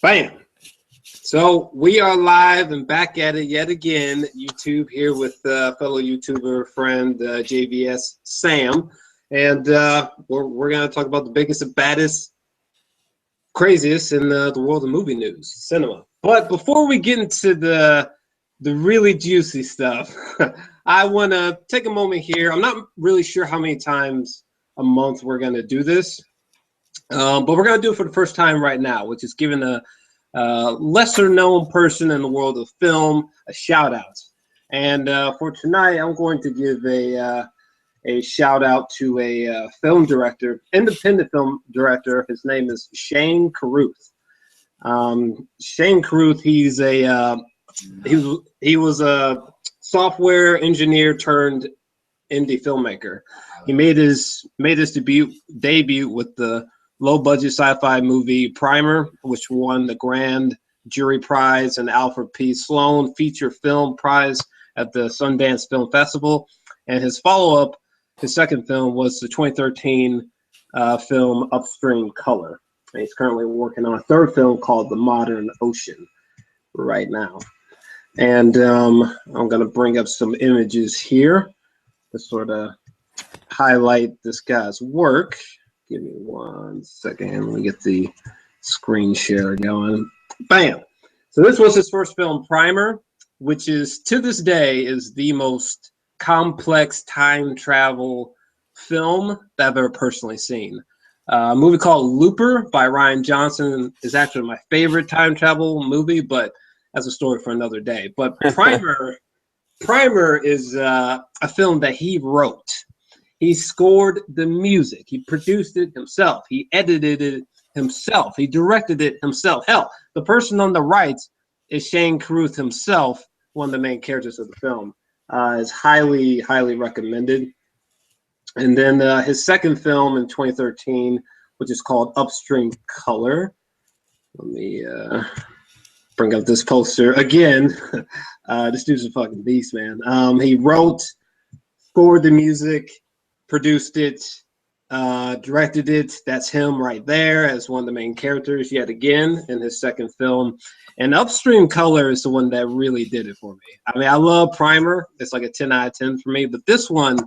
Bam. So we are live and back at it yet again. YouTube here with fellow YouTuber friend JVS Sam, and we're gonna talk about the biggest and baddest, craziest in the world of movie news, cinema. But before we get into the really juicy stuff, I want to take a moment here. I'm not really sure how many times a month we're gonna do this, but we're gonna do it for the first time right now, which is giving a lesser known person in the world of film a shout out. And for tonight, I'm going to give a shout out to a film director, independent film director. His name is Shane Carruth. Shane Carruth, he was a software engineer turned indie filmmaker. He made his debut with the low-budget sci-fi movie Primer, which won the Grand Jury Prize and Alfred P. Sloan Feature Film Prize at the Sundance Film Festival. And his follow-up, his second film, was the 2013 film Upstream Color. And he's currently working on a third film called The Modern Ocean right now. And I'm going to bring up some images here to sort of highlight this guy's work. Give me 1 second. Let me get the screen share going. Bam. So this was his first film, Primer, which is, to this day, is the most complex time travel film that I've ever personally seen. A movie called Looper by Ryan Johnson is actually my favorite time travel movie, but that's a story for another day. But Primer is a film that he wrote. He scored the music. He produced it himself. He edited it himself. He directed it himself. Hell, the person on the right is Shane Carruth himself, one of the main characters of the film. Is highly, highly recommended. And then his second film in 2013, which is called Upstream Color. Let me bring up this poster again. This dude's a fucking beast, man. He wrote, scored the music, produced it, directed it. That's him right there as one of the main characters yet again in his second film. And Upstream Color is the one that really did it for me. I mean, I love Primer. It's like a 10 out of 10 for me. But this one,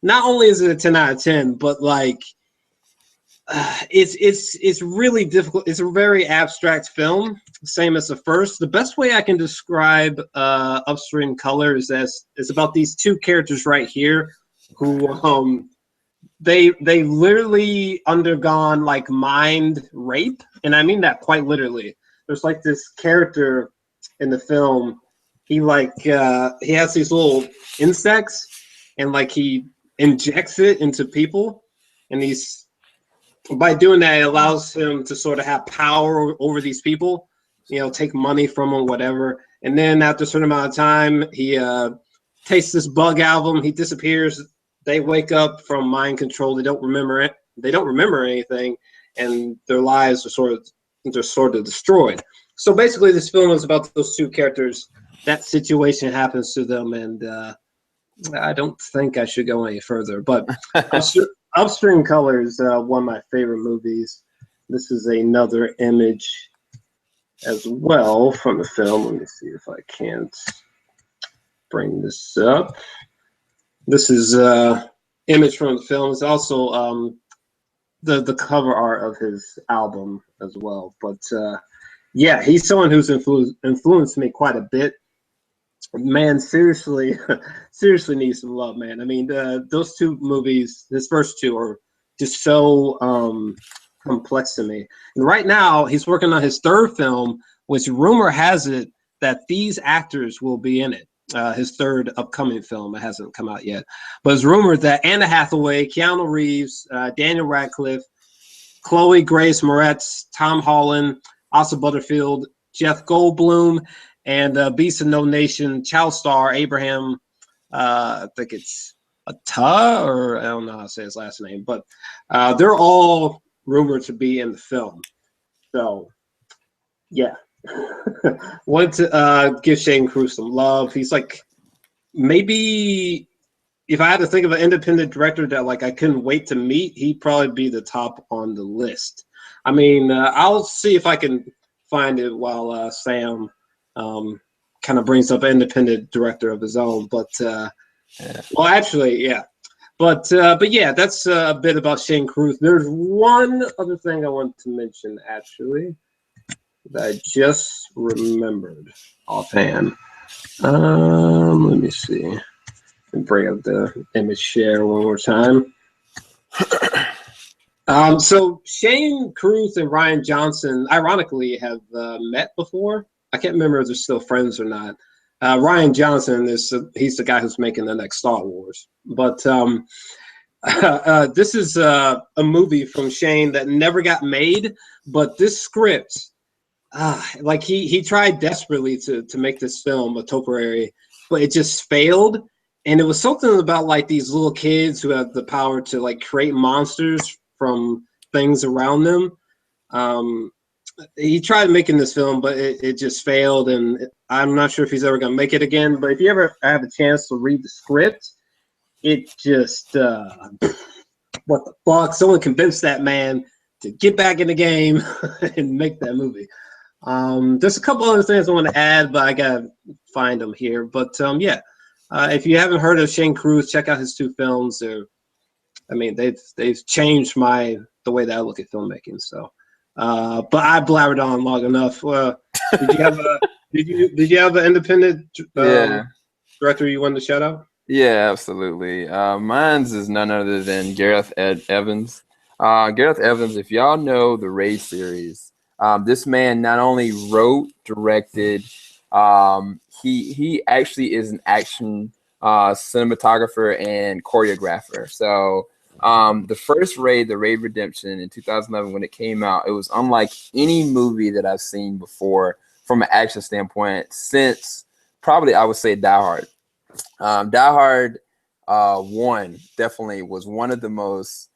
not only is it a 10 out of 10, but like it's really difficult. It's a very abstract film, same as the first. The best way I can describe Upstream Color is that it's about these two characters right here who they literally undergone like mind rape, and I mean that quite literally. There's like this character in the film, he has these little insects, and like he injects it into people, and by doing that, it allows him to sort of have power over these people, take money from them, whatever. And then after a certain amount of time, he takes this bug out of them, he disappears. They wake up from mind control. They don't remember it. They don't remember anything, and their lives are sort of destroyed. So basically, this film is about those two characters. That situation happens to them, and I don't think I should go any further. But Upstream Color is one of my favorite movies. This is another image as well from the film. Let me see if I can't bring this up. This is image from the film. It's also the cover art of his album as well. But yeah, he's someone who's influenced me quite a bit. Man, seriously needs some love, man. I mean, those two movies, his first two, are just so complex to me. And right now, he's working on his third film, which rumor has it that these actors will be in it. His third upcoming film. It hasn't come out yet, but it's rumored that Anna Hathaway, Keanu Reeves, Daniel Radcliffe, Chloe Grace Moretz, Tom Holland, Asa Butterfield, Jeff Goldblum, and Beast of No Nation child star Abraham, I think it's Atta, or I don't know how to say his last name, but they're all rumored to be in the film. So, yeah. Want to give Shane Carruth some love. He's like, maybe if I had to think of an independent director that like I couldn't wait to meet, he'd probably be the top on the list. I mean, I'll see if I can find it while Sam kind of brings up an independent director of his own. But well, actually, yeah. But yeah, that's a bit about Shane Carruth. There's one other thing I want to mention actually that I just remembered offhand. Let me see. Bring up the image share one more time. So Shane Carruth and Rian Johnson, ironically, have met before. I can't remember if they're still friends or not. Rian Johnson he's the guy who's making the next Star Wars. But this is a movie from Shane that never got made. But this script, like he tried desperately to make this film, A Topiary, but it just failed. And it was something about like these little kids who have the power to like create monsters from things around them. He tried making this film, but it just failed, and I'm not sure if he's ever going to make it again. But if you ever have a chance to read the script, it just what the fuck? Someone convinced that man to get back in the game and make that movie. There's a couple other things I want to add, but I gotta find them here. But yeah. If you haven't heard of Shane Carruth, check out his 2 films. They've changed the way that I look at filmmaking. So, but I blabbered on long enough. Did you have an independent director you wanted to shout out? Yeah, absolutely. Mine's is none other than Gareth Evans. Gareth Evans, if y'all know the Raid series, this man not only wrote, directed. He actually is an action cinematographer and choreographer. So the first Raid, the Raid Redemption in 2011, when it came out, it was unlike any movie that I've seen before from an action standpoint since probably I would say Die Hard. Die Hard 1 definitely was one of the most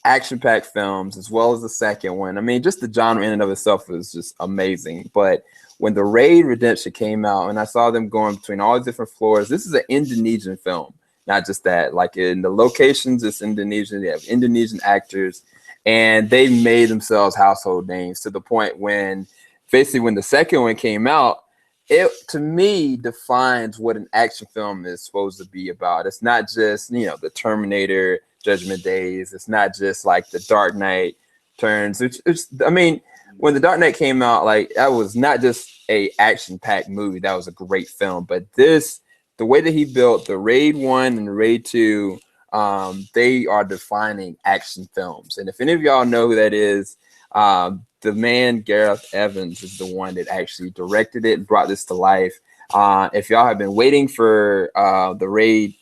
action-packed films, as well as the second one. I mean, just the genre in and of itself was just amazing. But when the Raid Redemption came out and I saw them going between all the different floors, this is an Indonesian film. Not just that, like in the locations, it's Indonesian. They have Indonesian actors, and they made themselves household names to the point when basically when the second one came out, it to me defines what an action film is supposed to be about. It's not just, the Terminator, Judgment Days. It's not just like the Dark Knight turns. When the Dark Knight came out, like that was not just a action-packed movie. That was a great film. But the way that he built the Raid 1 and the Raid 2, they are defining action films. And if any of y'all know who that is, the man Gareth Evans is the one that actually directed it and brought this to life. If y'all have been waiting for the Raid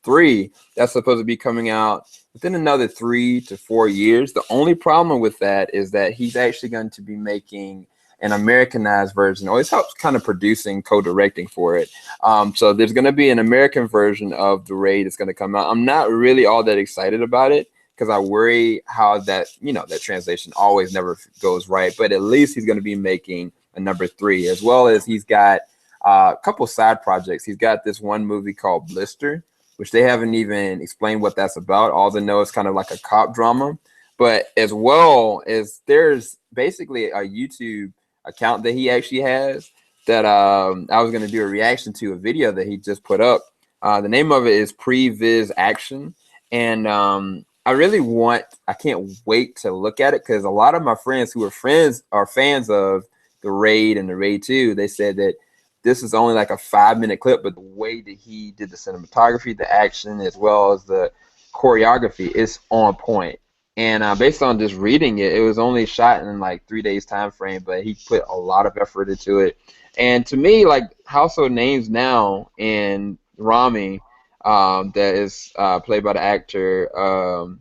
3, that's supposed to be coming out within another 3 to 4 years. The only problem with that is that he's actually going to be making an Americanized version, or it's kind of producing, co-directing for it. So there's going to be an American version of the Raid that's going to come out. I'm not really all that excited about it because I worry how that translation always never goes right. But at least he's going to be making a number 3, as well as he's got a couple side projects. He's got this one movie called Blister, which they haven't even explained what that's about. All they know is kind of like a cop drama. But as well as there's basically a YouTube account that he actually has that I was going to do a reaction to a video that he just put up. The name of it is Previs Action. And I can't wait to look at it because a lot of my friends who are fans of the Raid and the Raid 2, they said that this is only like a 5-minute clip, but the way that he did the cinematography, the action, as well as the choreography is on point. And based on just reading it, it was only shot in like 3 days time frame, but he put a lot of effort into it. And to me, like household names now in Rami, that is played by the actor Iko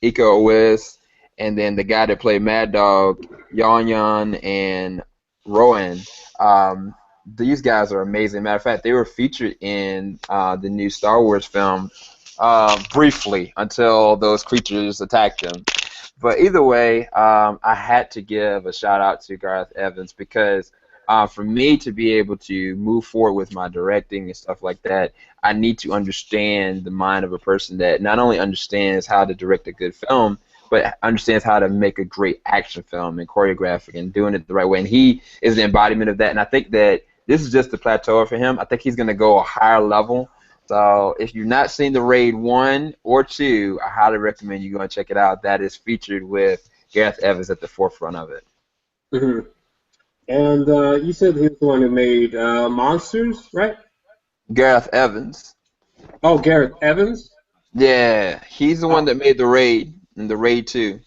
Uwais, and then the guy that played Mad Dog, Yon Yon, and Rowan. These guys are amazing. Matter of fact, they were featured in the new Star Wars film briefly until those creatures attacked them. But either way, I had to give a shout out to Gareth Evans because for me to be able to move forward with my directing and stuff like that, I need to understand the mind of a person that not only understands how to direct a good film, but understands how to make a great action film and choreographic and doing it the right way. And he is the embodiment of that. And I think that this is just the plateau for him. I think he's going to go a higher level. So if you've not seen The Raid 1 or 2, I highly recommend you go and check it out. That is featured with Gareth Evans at the forefront of it. Mm-hmm. And you said he was the one who made Monsters, right? Gareth Evans. Oh, Gareth Evans? Yeah, he's the one that made The Raid and The Raid 2.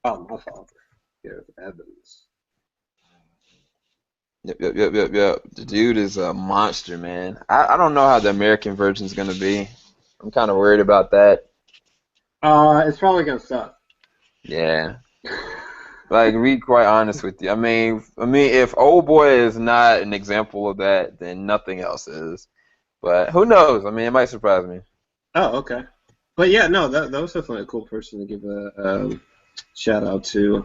Oh, my father. Gareth Evans. Yep. The dude is a monster, man. I don't know how the American version is going to be. I'm kind of worried about that. It's probably going to suck. Yeah. Like, to be quite honest with you, I mean, if Old Boy is not an example of that, then nothing else is. But who knows? I mean, it might surprise me. Oh, okay. But yeah, no, that was definitely a cool person to give a shout out to.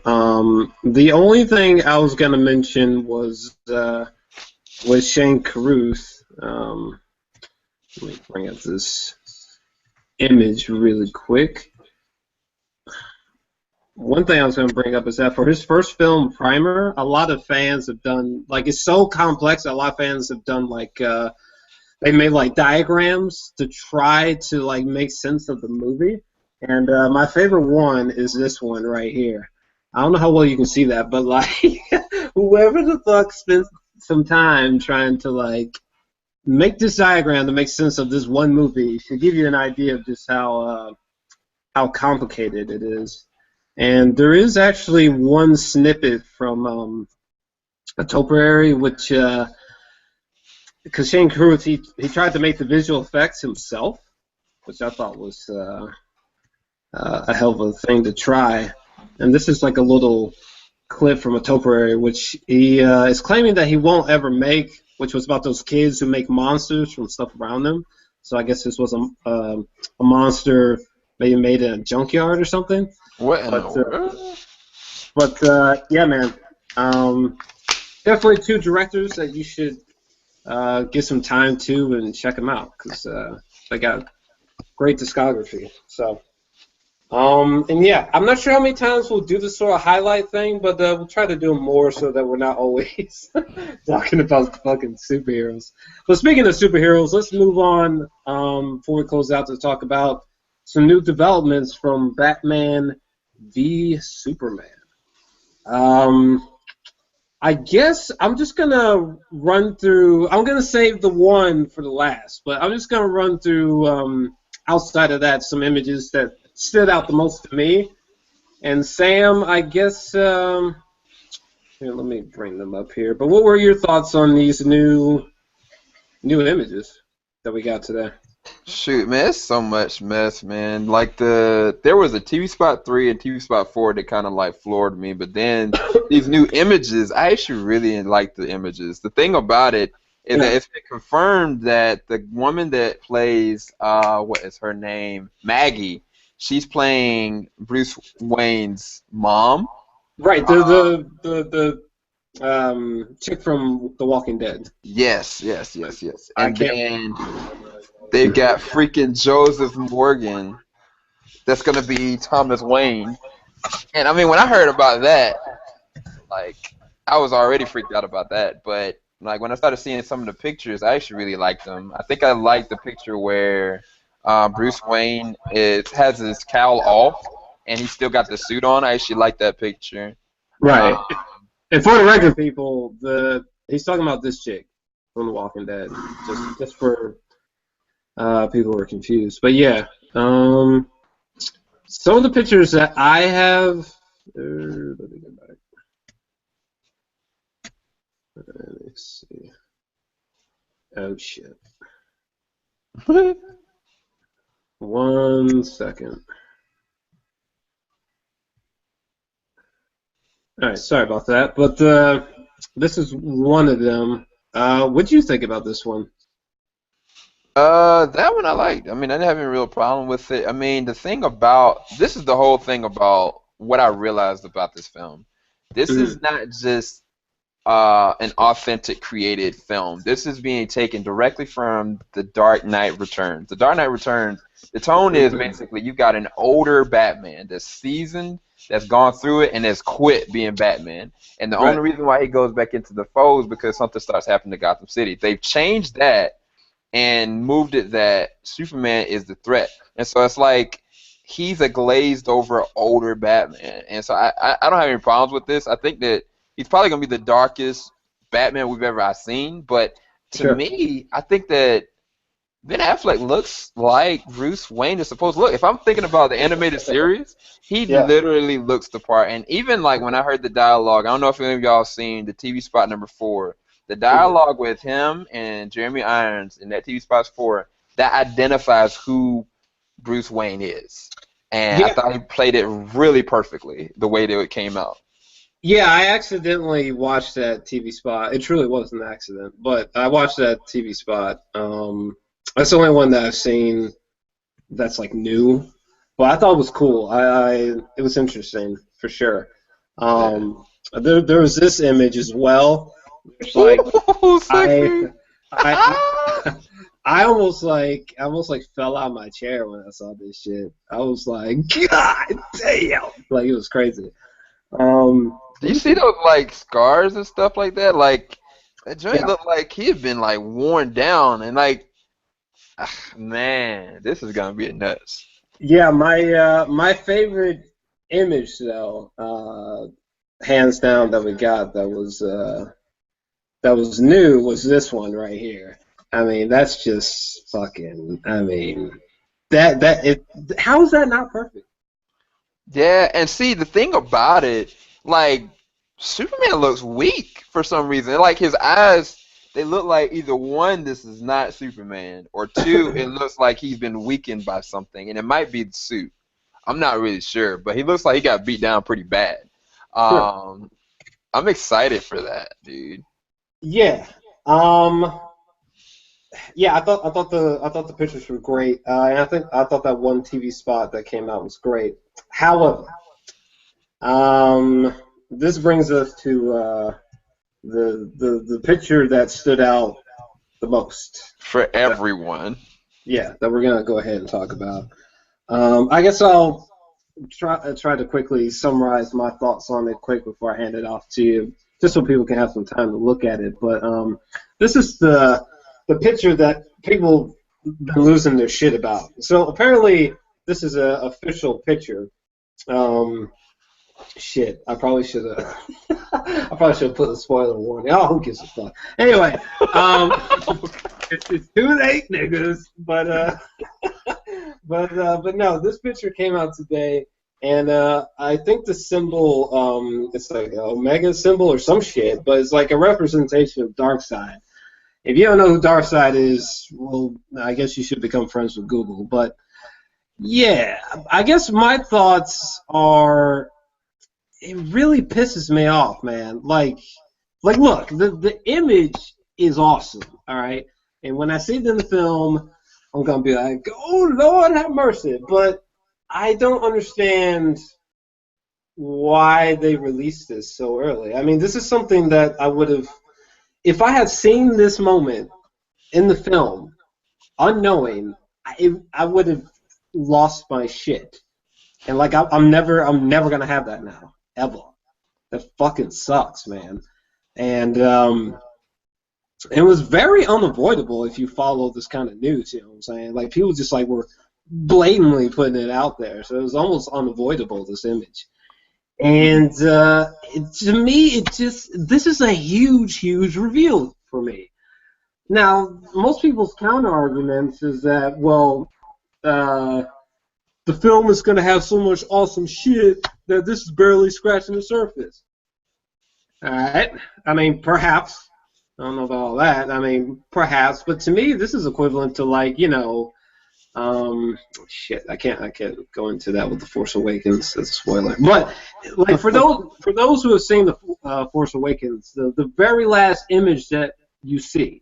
The only thing I was gonna mention was Shane Carruth. Let me bring up this image really quick. One thing I was going to bring up is that for his first film, Primer, a lot of fans have done, like, it's so complex, a lot of fans have done, like, they made, like, diagrams to try to, like, make sense of the movie. And my favorite one is this one right here. I don't know how well you can see that, but, like, whoever the fuck spent some time trying to, like, make this diagram to make sense of this one movie should give you an idea of just how complicated it is. And there is actually one snippet from a topiary, which, because Shane Carruth, he tried to make the visual effects himself, which I thought was a hell of a thing to try. And this is like a little clip from a topiary, which he is claiming that he won't ever make, which was about those kids who make monsters from stuff around them. So I guess this was a monster maybe made in a junkyard or something. What in the world? But yeah, man. Definitely two directors that you should give some time to and check them out because they got great discography. So, and yeah, I'm not sure how many times we'll do this sort of highlight thing, but we'll try to do more so that we're not always talking about fucking superheroes. But speaking of superheroes, let's move on before we close out to talk about some new developments from Batman v Superman. I guess I'm just going to run through, I'm going to save the one for the last, but I'm just going to run through, outside of that, some images that stood out the most to me. And Sam, I guess, here, let me bring them up here. But what were your thoughts on these new images that we got today? Shoot, man, it's so much mess, man. Like there was a TV Spot 3 and TV Spot 4 that kind of like floored me, but then these new images, I actually really like the images. The thing about it is that it's been confirmed that the woman that plays, what is her name, Maggie, she's playing Bruce Wayne's mom. Right, the chick from The Walking Dead. Yes. And then they've got freaking Joseph Morgan that's going to be Thomas Wayne. And, I mean, when I heard about that, like, I was already freaked out about that. But, like, when I started seeing some of the pictures, I actually really liked them. I think I liked the picture where Bruce Wayne has his cowl off, and he's still got the suit on. I actually like that picture. Right. And for the record, people, he's talking about this chick from The Walking Dead, just for people who are confused. But yeah, some of the pictures that I have. Let me go back. Let me see. Oh shit. 1 second. All right, sorry about that, but this is one of them. What do you think about this one? That one I liked. I mean, I didn't have any real problem with it. I mean, this is the whole thing about what I realized about this film. This is not just an authentic created film. This is being taken directly from The Dark Knight Returns. The Dark Knight Returns, the tone is basically you've got an older Batman that's seasoned, that's gone through it, and has quit being Batman. And the Right. only reason why he goes back into the fold is because something starts happening to Gotham City. They've changed that and moved it that Superman is the threat. And so it's like he's a glazed over older Batman. And so I don't have any problems with this. I think that he's probably going to be the darkest Batman we've ever seen. But to Sure. me, I think that Ben Affleck looks like Bruce Wayne is supposed to look. If I'm thinking about the animated series, he Yeah. literally looks the part. And even like when I heard the dialogue, I don't know if any of y'all seen the TV spot number 4. The dialogue with him and Jeremy Irons in that TV spot 4, that identifies who Bruce Wayne is. And I Yeah. thought he played it really perfectly the way that it came out. Yeah, I accidentally watched that TV spot. It truly was an accident, but I watched that TV spot. That's the only one that I've seen that's like new, but I thought it was cool. It was interesting for sure. There was this image as well. It's like Ooh, I, sexy. I, I almost like fell out of my chair when I saw this shit. I was like, God damn! Like it was crazy. Do you see those like scars and stuff like that? Like that joint Yeah. looked like he had been like worn down and like man, this is gonna be nuts. Yeah, my favorite image though, hands down that we got that was new was this one right here. I mean, that's just fucking. I mean, how is that not perfect? Yeah, and see the thing about it, like Superman looks weak for some reason. Like his eyes, they look like either one, this is not Superman, or two, it looks like he's been weakened by something, and it might be the suit. I'm not really sure, but he looks like he got beat down pretty bad. Sure. I'm excited for that, dude. Yeah. Yeah, I thought the pictures were great, and I thought that one TV spot that came out was great. However, um, this brings us to the picture that stood out the most. For everyone. Yeah, that we're gonna go ahead and talk about. I guess I'll try to quickly summarize my thoughts on it quick before I hand it off to you, just so people can have some time to look at it. But this is the picture that people been losing their shit about. So apparently this is an official picture. Shit, I probably should have. I probably should have put a spoiler warning. Oh, who gives a fuck? Anyway, it's too late, niggas. But no, this picture came out today, and I think the symbol, it's like an omega symbol or some shit, but it's like a representation of Darkseid. If you don't know who Darkseid is, well, I guess you should become friends with Google. But yeah, I guess my thoughts are, it really pisses me off, man. Look, the image is awesome, all right? And when I see it in the film, I'm going to be like, oh, Lord, have mercy. But I don't understand why they released this so early. I mean, this is something that I would have, if I had seen this moment in the film, unknowing, I would have lost my shit. And like, I'm never going to have that now, ever. That fucking sucks, man. And it was very unavoidable if you follow this kind of news, you know what I'm saying? Like, people just like were blatantly putting it out there, so it was almost unavoidable, this image. And to me, this is a huge reveal for me. Now, most people's counter arguments is that, well, the film is going to have so much awesome shit that this is barely scratching the surface. All right. I mean, perhaps. I don't know about all that. I mean, perhaps. But to me, this is equivalent to like, shit. I can't go into that with the Force Awakens as a spoiler. But like for those who have seen the Force Awakens, the very last image that you see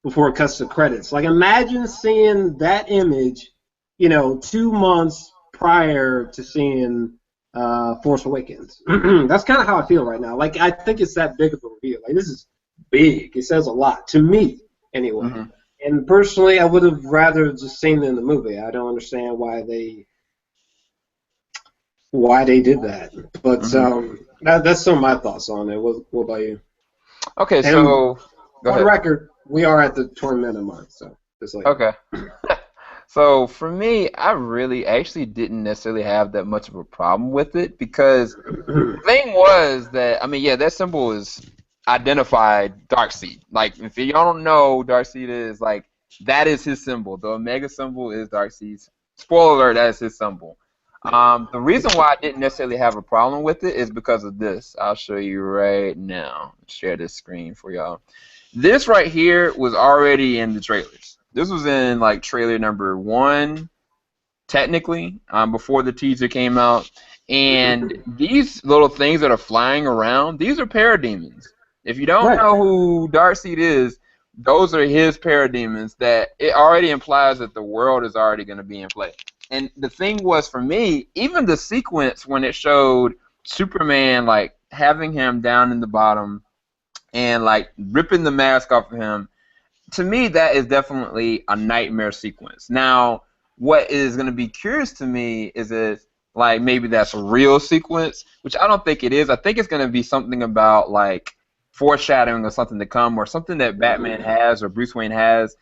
before it cuts to credits, like imagine seeing that image, 2 months prior to seeing Force Awakens. That's kind of how I feel right now. Like, I think it's that big of a reveal. Like, this is big. It says a lot to me, anyway. Mm-hmm. And personally, I would have rather just seen it in the movie. I don't understand why they did that. But Mm-hmm. that's some of my thoughts on it. What about you? Okay, And so go for the ahead. record, we are at the 20-minute mark, so just like Okay. So for me, I really actually didn't necessarily have that much of a problem with it because the thing was that I mean, yeah, that symbol is identified Darkseid. Like if y'all don't know, Darkseid is like that is his symbol. The Omega symbol is Darkseid's. Spoiler alert, that is his symbol. The reason why I didn't necessarily have a problem with it is because of this. I'll show you right now. Share this screen for y'all. This right here was already in the trailers. This was in like trailer number 1, technically, before the teaser came out. And these little things that are flying around, these are parademons. If you don't right. know who Darkseid is, those are his parademons that it already implies that the world is already going to be in play. And the thing was for me, even the sequence when it showed Superman like having him down in the bottom and like ripping the mask off of him, to me that is definitely a nightmare sequence. Now, what is going to be curious to me is if like maybe that's a real sequence, which I don't think it is. I think it's going to be something about like foreshadowing of something to come or something that Batman has or Bruce Wayne has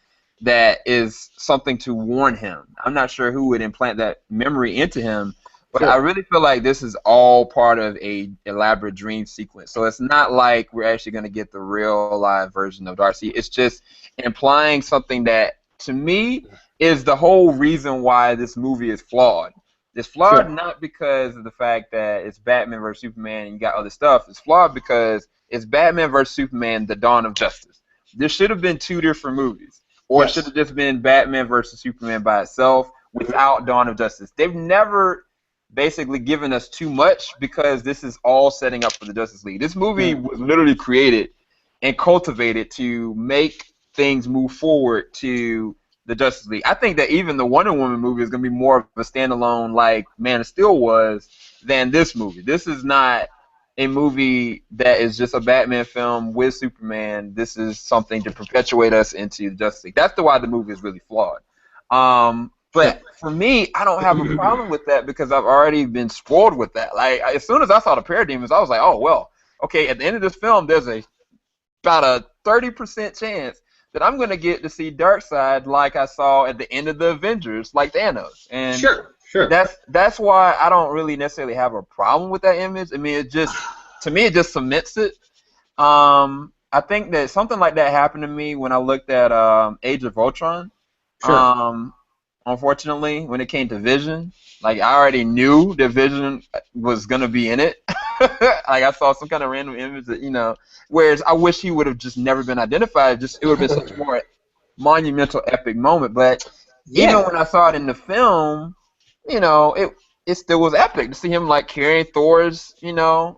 that is something to warn him. I'm not sure who would implant that memory into him, but I Sure. really feel like this is all part of a elaborate dream sequence. So it's not like we're actually going to get the real live version of Darcy. It's just implying something that, to me, is the whole reason why this movie is flawed. It's flawed Sure. not because of the fact that it's Batman versus Superman and you got other stuff. It's flawed because it's Batman versus Superman, The Dawn of Justice. This should have been 2 different movies. Or it should Yes. have just been Batman versus Superman by itself without Dawn of Justice. They've never basically given us too much because this is all setting up for the Justice League. This movie was literally created and cultivated to make things move forward to the Justice League. I think that even the Wonder Woman movie is going to be more of a standalone like Man of Steel was than this movie. This is not a movie that is just a Batman film with Superman. This is something to perpetuate us into the Justice League. That's why the movie is really flawed. Sure. But for me, I don't have a problem with that because I've already been spoiled with that. Like as soon as I saw the parademons, I was like, oh well, okay. At the end of this film, there's about a 30% chance that I'm gonna get to see Darkseid like I saw at the end of the Avengers, like Thanos. And Sure. Sure. that's why I don't really necessarily have a problem with that image. I mean, it just to me it just cements it. I think that something like that happened to me when I looked at Age of Ultron. Sure. Unfortunately, when it came to Vision, like I already knew that Vision was gonna be in it. Like I saw some kind of random image that whereas I wish he would have just never been identified. Just it would have been such a more monumental, epic moment. But even Yeah. when I saw it in the film, it still was epic to see him like carrying Thor's Yeah.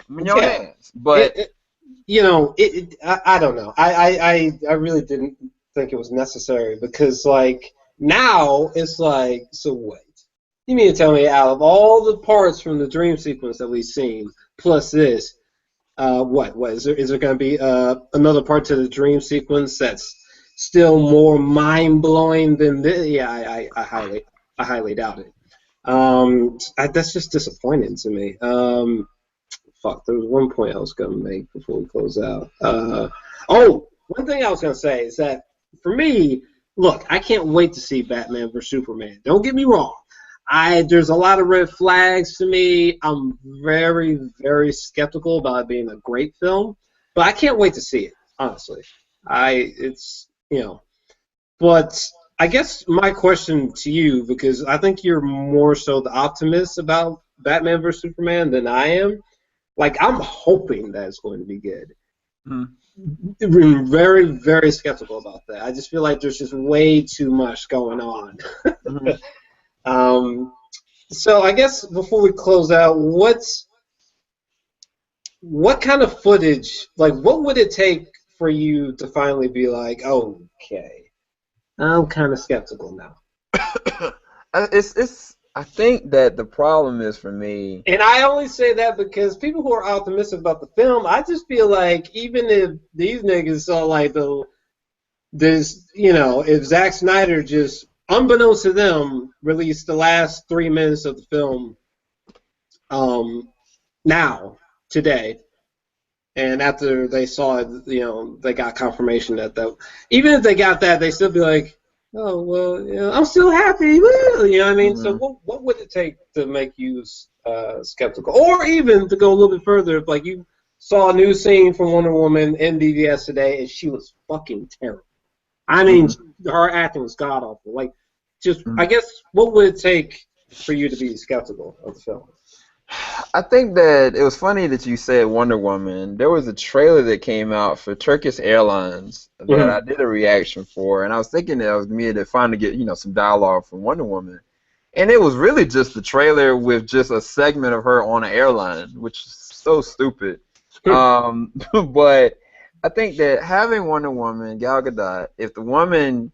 hands. But It I don't know. I really didn't think it was necessary because like now it's like so wait. You mean to tell me out of all the parts from the dream sequence that we've seen plus this, what is there going to be another part to the dream sequence that's still more mind blowing than this? Yeah, I highly doubt it. That's just disappointing to me. Fuck, there was one point I was going to make before we close out. One thing I was going to say is that for me, look, I can't wait to see Batman vs Superman. Don't get me wrong. There's a lot of red flags to me. I'm very, very skeptical about it being a great film, but I can't wait to see it. Honestly, But I guess my question to you, because I think you're more so the optimist about Batman vs Superman than I am. Like, I'm hoping that it's going to be good. mm, I'm very, very skeptical about that. I just feel like there's just way too much going on. mhm. So I guess before we close out, what kind of footage, like what would it take for you to finally be like, okay, I'm kind of skeptical now. It's I think that the problem is for me. And I only say that because people who are optimistic about the film, I just feel like even if these niggas saw like if Zack Snyder just, unbeknownst to them, released the last 3 minutes of the film, um, now, today, and after they saw it, they got confirmation that even if they got that, they still be like, oh well, I'm still happy. Woo! You know what I mean? So Mhm. what would it take to make you skeptical, or even to go a little bit further, if like you saw a new scene from Wonder Woman in BVS today and she was fucking terrible. I mean, Mhm. her acting was god awful. Like, just I Mhm. guess what would it take for you to be skeptical of the film? I think that it was funny that you said Wonder Woman. There was a trailer that came out for Turkish Airlines that I Mm-hmm. did a reaction for, and I was thinking that I was me to finally get some dialogue from Wonder Woman, and it was really just the trailer with just a segment of her on an airline, which is so stupid. But I think that having Wonder Woman, Gal Gadot, if the woman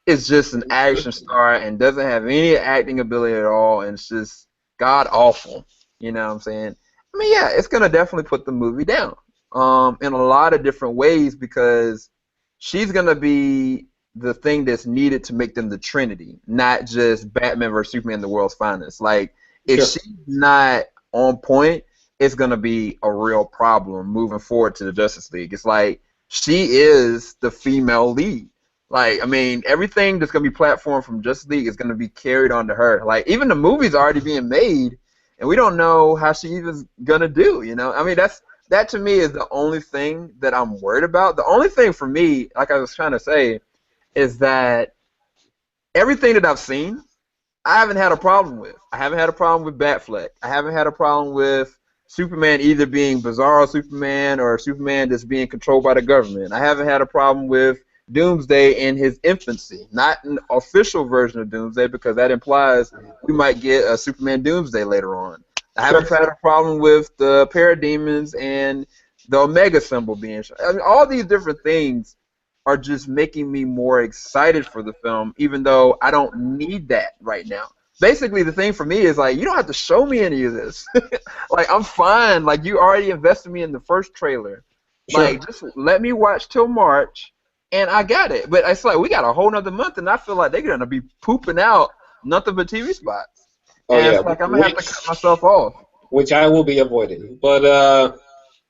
is just an action star and doesn't have any acting ability at all, and it's just god awful. You know what I'm saying? I mean, yeah, it's gonna definitely put the movie down, in a lot of different ways because she's gonna be the thing that's needed to make them the Trinity, not just Batman versus Superman, the world's finest. Like, if Sure. she's not on point, it's gonna be a real problem moving forward to the Justice League. It's like she is the female lead. Like, I mean, everything that's gonna be platformed from Justice League is gonna be carried onto her. Like, even the movie's already being made, and we don't know how she even gonna do. I mean, that to me is the only thing that I'm worried about. The only thing for me, like I was trying to say, is that everything that I've seen, I haven't had a problem with. I haven't had a problem with Batfleck. I haven't had a problem with Superman either being Bizarro Superman or Superman that's being controlled by the government. I haven't had a problem with Doomsday in his infancy, not an official version of Doomsday because that implies we might get a Superman Doomsday later on. I haven't Sure. had a problem with the Parademons and the Omega symbol being shown. I mean, all these different things are just making me more excited for the film, even though I don't need that right now. Basically, the thing for me is like, you don't have to show me any of this. Like, I'm fine. Like, you already invested me in the first trailer. Sure. Like, just let me watch till March, and I got it. But it's like we got a whole nother month, and I feel like they're gonna be pooping out nothing but TV spots, Oh and yeah, it's like I'm gonna have to cut myself off. which I will be avoiding. But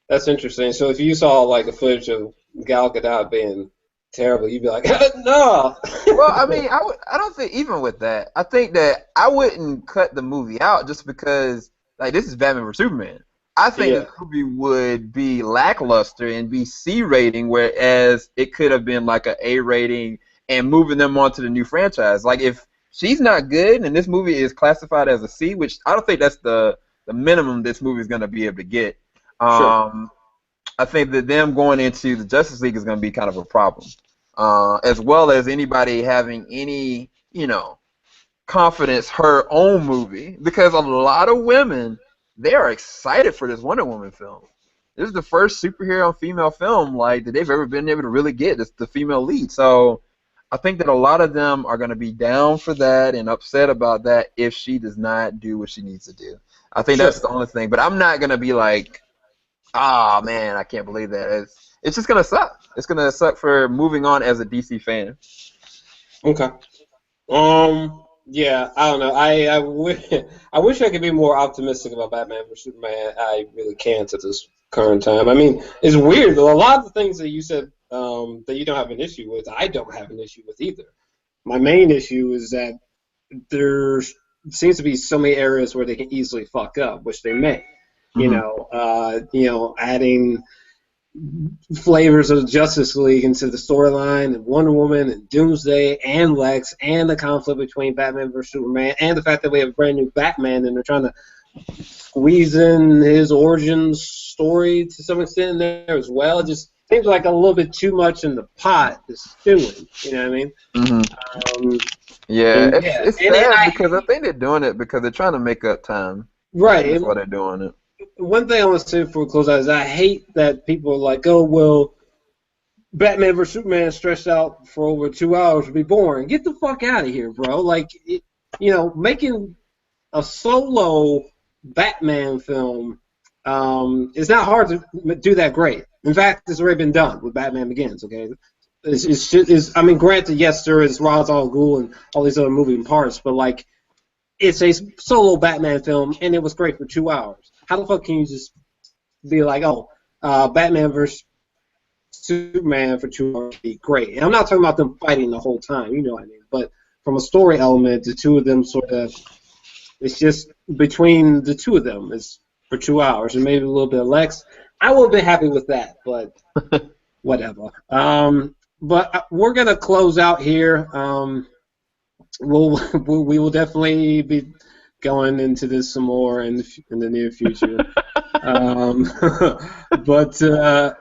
that's interesting. So if you saw like a footage of Gal Gadot being terrible, you'd be like, no. Well, I mean, I don't think even with that, I think that I wouldn't cut the movie out just because like this is Batman vs Superman. I think Yeah. the movie would be lackluster and be C rating, whereas it could have been like a A rating and moving them on to the new franchise. Like if she's not good and this movie is classified as a C, which I don't think that's the minimum this movie is going to be able to get. Sure. Um, I think that them going into the Justice League is going to be kind of a problem, as well as anybody having any, confidence her own movie, because a lot of women they are excited for this Wonder Woman film. This is the first superhero female film like that they've ever been able to really get. It's the female lead, so I think that a lot of them are going to be down for that and upset about that if she does not do what she needs to do. I think Sure. that's the only thing, but I'm not going to be like, ah, man, I can't believe that. It's just gonna suck. It's gonna suck for moving on as a DC fan. Okay. Yeah, I don't know. I wish I could be more optimistic about Batman vs Superman. I really can't at this current time. I mean, it's weird though. A lot of the things that you said that you don't have an issue with, I don't have an issue with either. My main issue is that there seems to be so many areas where they can easily fuck up, which they may. Hmm. Adding flavors of the Justice League into the storyline, and Wonder Woman, and Doomsday, and Lex, and the conflict between Batman versus Superman, and the fact that we have a brand new Batman, and they're trying to squeeze in his origin story to some extent in there as well. It just seems like a little bit too much in the pot, the stewing. You know what I mean? Hmm. Um, Yeah, and it's yeah, it's and sad I because I think they're doing it because they're trying to make up time. I think right. that's why they're doing it. One thing I want to say before we close out is I hate that people are like, oh well, Batman vs Superman stretched out for over 2 hours would be boring. Get the fuck out of here, bro. Like, making a solo Batman film is not hard to do that great. In fact, it's already been done with Batman Begins. Okay, I mean, granted, yes, there is Ra's al Ghul and all these other moving parts, but like, it's a solo Batman film, and it was great for 2 hours. How the fuck can you just be like, oh, Batman versus Superman for 2 hours would be great? And I'm not talking about them fighting the whole time, you know what I mean? But from a story element, the two of them sort of, it's just between the two of them is for 2 hours, and maybe a little bit less. I would have been happy with that, but whatever. But we're gonna close out here. We will definitely be going into this some more in the near future. But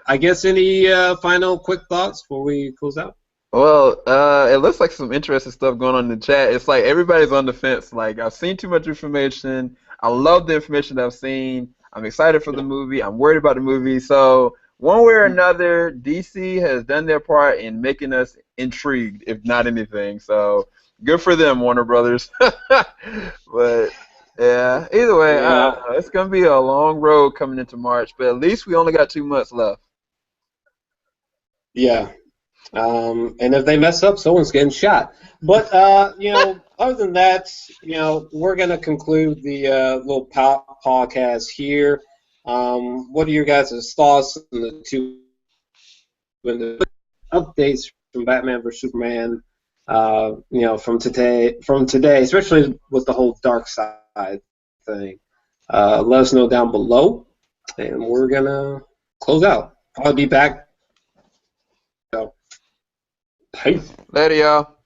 I guess any final quick thoughts before we close out? Well, it looks like some interesting stuff going on in the chat. It's like everybody's on the fence. Like, I've seen too much information. I love the information that I've seen. I'm excited for the movie. I'm worried about the movie. So one way or another, DC has done their part in making us intrigued, if not anything. So good for them, Warner Brothers. But yeah, either way, it's gonna be a long road coming into March. But at least we only got 2 months left. Yeah. And if they mess up, someone's getting shot. But other than that, we're gonna conclude the little podcast here. What are your guys' thoughts on the two updates from Batman vs Superman? From today, especially with the whole dark side thing. Let us know down below, and we're gonna close out. I'll be back. So, peace. Later, y'all.